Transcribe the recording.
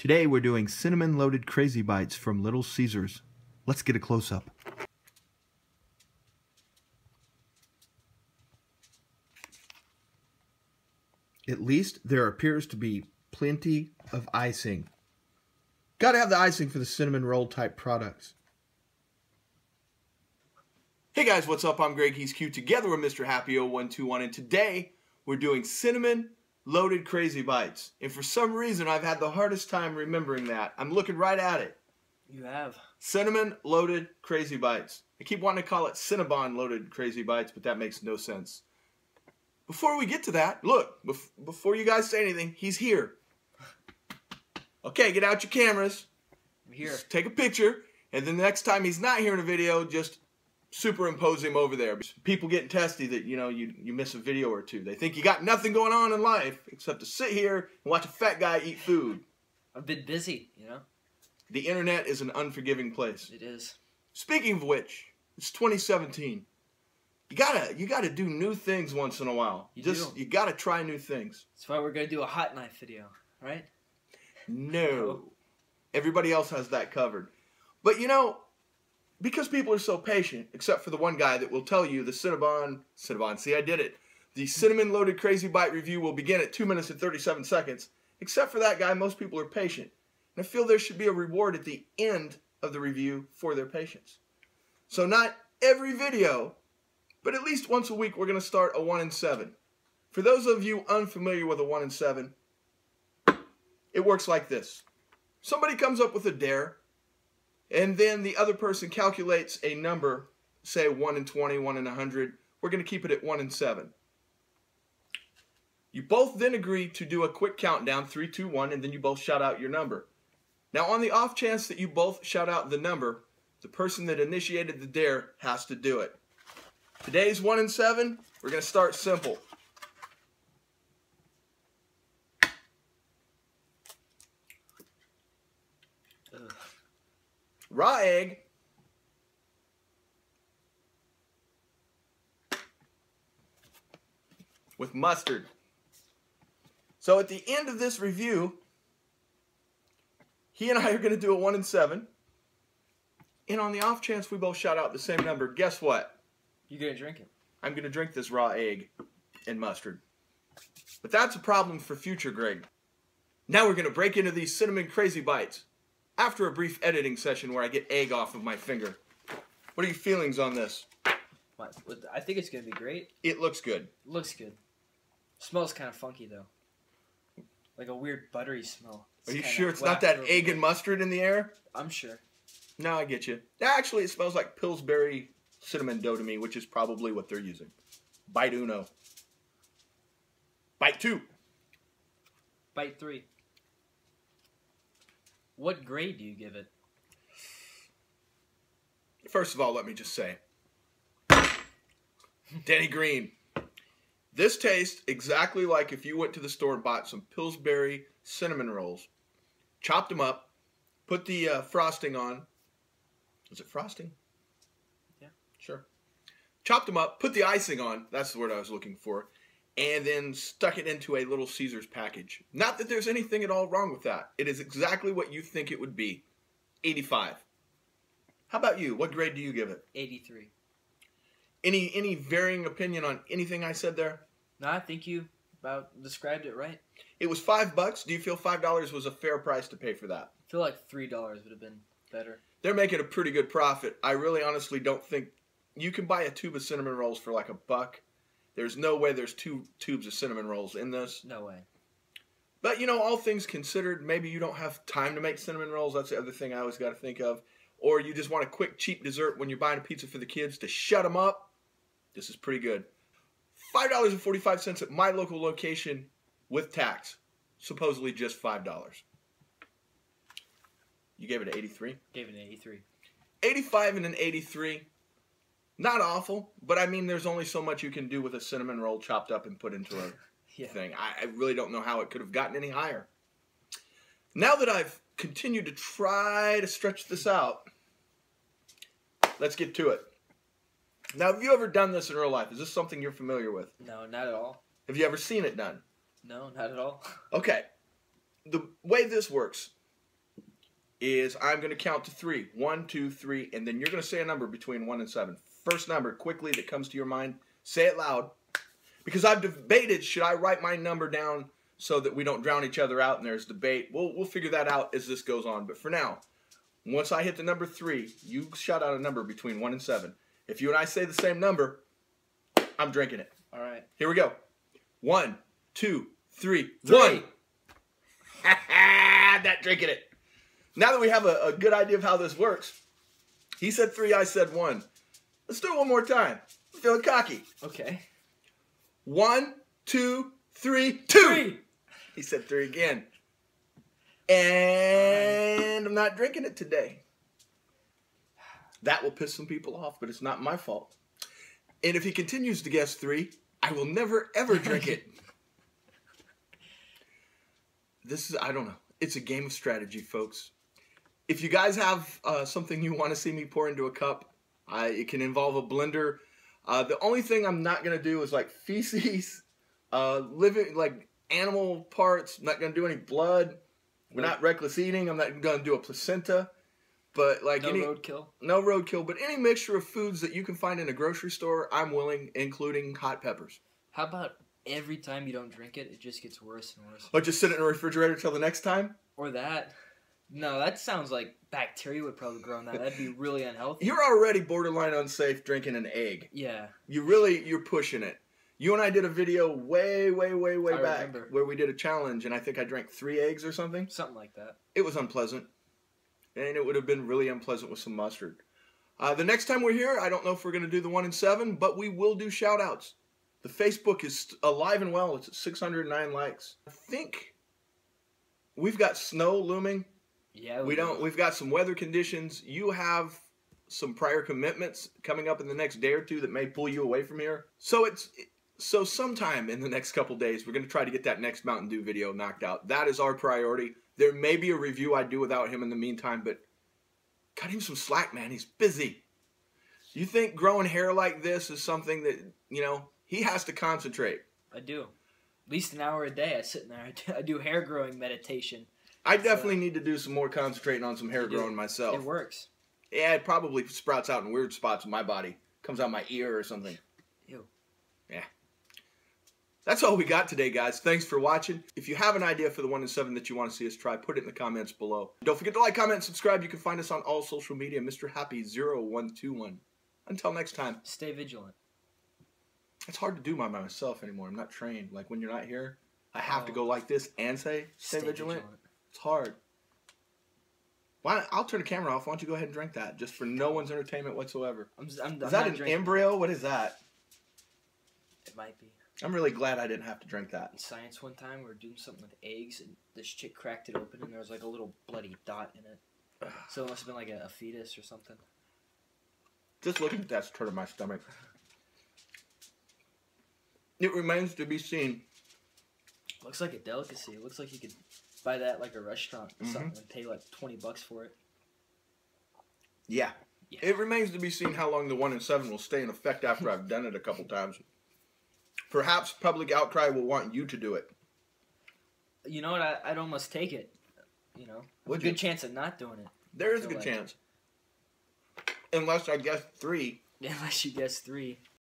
Today we're doing cinnamon loaded crazy bites from Little Caesars. Let's get a close-up. At least there appears to be plenty of icing. Gotta have the icing for the cinnamon roll type products. Hey guys, what's up? I'm Greg, he's Q, together with Mr. Happy0121, and today we're doing cinnamon loaded crazy bites. And for some reason I've had the hardest time remembering that. I'm looking right at it. You have. Cinnamon loaded crazy bites. I keep wanting to call it Cinnabon loaded crazy bites, but that makes no sense. Before we get to that, look, before you guys say anything, he's here. Okay, get out your cameras. I'm here. Just take a picture, and then the next time he's not here in a video, just superimpose him over there. People getting testy that, you know, you miss a video or two. They think you got nothing going on in life except to sit here and watch a fat guy eat food. I've been busy, you know? The internet is an unforgiving place. It is. Speaking of which, it's 2017. You gotta do new things once in a while. You gotta try new things. That's why we're gonna do a hot knife video, right? No. Everybody else has that covered. But you know, because people are so patient, except for the one guy that will tell you the Cinnabon, see I did it. The cinnamon loaded crazy bite review will begin at 2 minutes and 37 seconds. Except for that guy, most people are patient. And I feel there should be a reward at the end of the review for their patience. So not every video, but at least once a week we're going to start a 1 in 7. For those of you unfamiliar with a 1 in 7, it works like this. Somebody comes up with a dare, and then the other person calculates a number, say 1 in 20, 1 in 100. We're going to keep it at 1 in 7. You both then agree to do a quick countdown, 3, 2, 1, and then you both shout out your number. Now on the off chance that you both shout out the number, the person that initiated the dare has to do it. Today's 1 in 7, we're going to start simple. Ugh. Raw egg. With mustard. So at the end of this review, he and I are going to do a 1 in 7. And on the off chance we both shout out the same number, guess what? You're going to drink it. I'm going to drink this raw egg and mustard. But that's a problem for future Greg. Now we're going to break into these cinnamon crazy bites. After a brief editing session where I get egg off of my finger. What are your feelings on this? I think it's going to be great. It looks good. It looks good. Smells kind of funky, though. Like a weird buttery smell. Are you sure it's not that egg and mustard in the air? I'm sure. No, I get you. Actually, it smells like Pillsbury cinnamon dough to me, which is probably what they're using. Bite uno. Bite 2. Bite 3. What grade do you give it? First of all, let me just say, Denny Green. This tastes exactly like if you went to the store and bought some Pillsbury cinnamon rolls, chopped them up, put the frosting on. Is it frosting? Yeah. Sure. Chopped them up, put the icing on. That's the word I was looking for. And then stuck it into a Little Caesars package. Not that there's anything at all wrong with that. It is exactly what you think it would be. 85. How about you? What grade do you give it? 83. Any varying opinion on anything I said there? No, I think you about described it right. It was $5. Do you feel $5 was a fair price to pay for that? I feel like $3 would have been better. They're making a pretty good profit. I really honestly don't think you can buy a tube of cinnamon rolls for like $1. There's no way there's 2 tubes of cinnamon rolls in this. No way. But, you know, all things considered, maybe you don't have time to make cinnamon rolls. That's the other thing I always got to think of. Or you just want a quick, cheap dessert when you're buying a pizza for the kids to shut them up. This is pretty good. $5.45 at my local location with tax. Supposedly just $5. You gave it an 83? Gave it an 83. 85 and an 83. Not awful, but I mean there's only so much you can do with a cinnamon roll chopped up and put into a thing. I really don't know how it could have gotten any higher. Now that I've continued to try to stretch this out, let's get to it. Now, have you ever done this in real life? Is this something you're familiar with? No, not at all. Have you ever seen it done? No, not at all. Okay. The way this works, is I'm going to count to 3. 1, 2, 3, and then you're going to say a number between 1 and 7. First number, quickly, that comes to your mind, say it loud. Because I've debated, should I write my number down so that we don't drown each other out and there's debate. We'll figure that out as this goes on. But for now, once I hit the number 3, you shout out a number between 1 and 7. If you and I say the same number, I'm drinking it. All right. Here we go. 1, 2, 3, 3. 1. That drinking it. Now that we have a good idea of how this works, he said 3, I said 1. Let's do it one more time. I'm feeling cocky. Okay. 1, 2, 3, 2. 3. He said 3 again. And I'm not drinking it today. That will piss some people off, but it's not my fault. And if he continues to guess 3, I will never, ever drink it. This is, I don't know. It's a game of strategy, folks. If you guys have something you want to see me pour into a cup, it can involve a blender. The only thing I'm not going to do is like feces, living, like animal parts. I'm not going to do any blood. We're not reckless eating. I'm not going to do a placenta. But like no roadkill. No roadkill. But any mixture of foods that you can find in a grocery store, I'm willing, including hot peppers. How about every time you don't drink it, it just gets worse and worse? Or just sit it in the refrigerator till the next time? Or that. No, that sounds like bacteria would probably grow in that. That'd be really unhealthy. You're already borderline unsafe drinking an egg. Yeah. You're pushing it. You and I did a video way back remember. where we did a challenge, and I think I drank 3 eggs or something. Something like that. It was unpleasant. And it would have been really unpleasant with some mustard. The next time we're here, I don't know if we're going to do the 1 and 7, but we will do shout-outs. The Facebook is alive and well. It's at 609 likes. I think we've got snow looming. Yeah, We've got some weather conditions. You have some prior commitments coming up in the next day or two that may pull you away from here. So sometime in the next couple days, we're going to try to get that next Mountain Dew video knocked out. That is our priority. There may be a review I do without him in the meantime, but cut him some slack, man. He's busy. You think growing hair like this is something that, he has to concentrate. I do. At least an hour a day I sit in there. I do hair growing meditation. I definitely need to do some more concentrating on some hair growing myself. It works. Yeah, it probably sprouts out in weird spots in my body. Comes out my ear or something. Ew. Yeah. That's all we got today, guys. Thanks for watching. If you have an idea for the 1 and 7 that you want to see us try, put it in the comments below. Don't forget to like, comment, and subscribe. You can find us on all social media, Mr. Happy0121. Until next time. Stay vigilant. It's hard to do by myself anymore. I'm not trained. Like when you're not here, I have to go like this and say, stay vigilant. It's hard. I'll turn the camera off. Why don't you go ahead and drink that? Just for no one's entertainment whatsoever. Is that an embryo? What is that? It might be. I'm really glad I didn't have to drink that. In science one time, we were doing something with eggs, and this chick cracked it open, and there was like a little bloody dot in it. So it must have been like a fetus or something. Just looking at that's turning my stomach. It remains to be seen. Looks like a delicacy. It looks like you could buy that like a restaurant or something and pay like $20 for it. Yeah. It remains to be seen how long the 1 and 7 will stay in effect after I've done it a couple times. Perhaps public outcry will want you to do it. You know what? I'd almost take it. With a good chance of not doing it. There is a good chance. Unless I guess 3. Unless you guess 3.